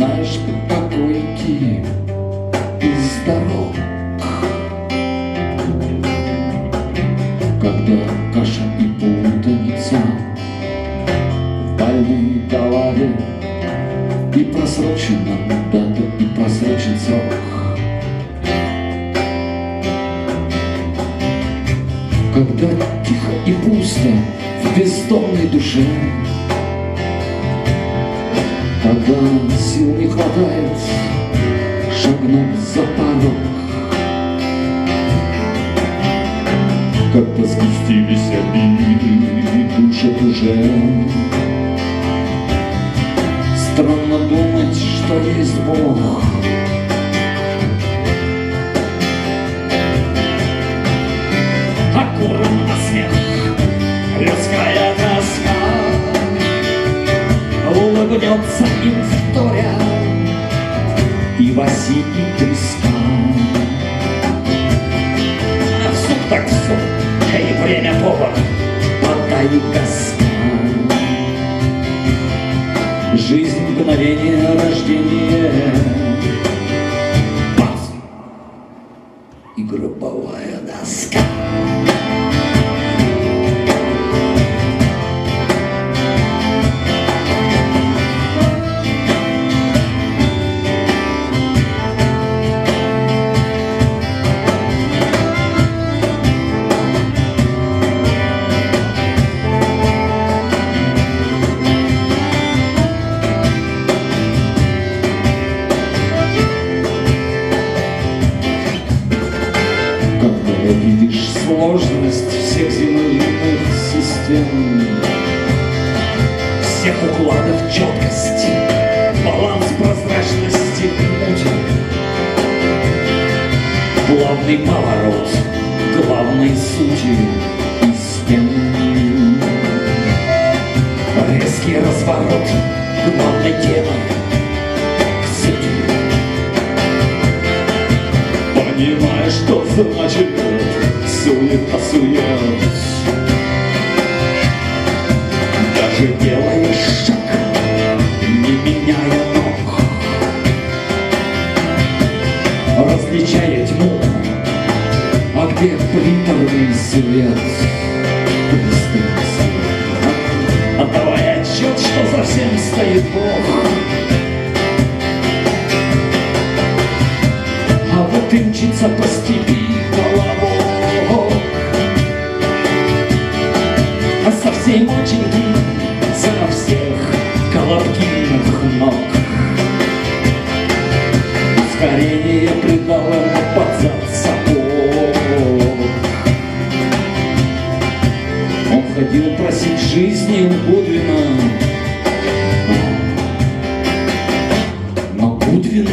знаешь покойки из дорог. Когда каша и путаница в больной голове, и просрочена дата, и просрочен срок. Когда тихо и пусто в бездомной душе, когда сил не хватает шагнуть за порог, когда сгустились обиды, душат уже. Странно думать, что есть Бог. Аккурат на смех, людская тоска улыбнется им вторя и в осенней треска. Суп так суп, и время повар, подай газка. Жизнь — мгновение рождения, Бац! и гробовая доска. Видишь сложность всех земных систем, Всех укладов четкости, баланс прозрачности мутен. плавный поворот главной сути истин, Резкий разворот главной темы к сути. понимаешь, что значит суета-сует. Даже делаешь шаг, Не меняя ног, различая тьму, а где приторный свет? Пристальный свет. отдавая отчет, что за всем стоит Бог. А вот и мчится по степи колобок, А со всей моченьки за всех колобкиных ног. ускорение придало ему под зад сапог. Он ходил просить жизни у Гудвина, но Гудвин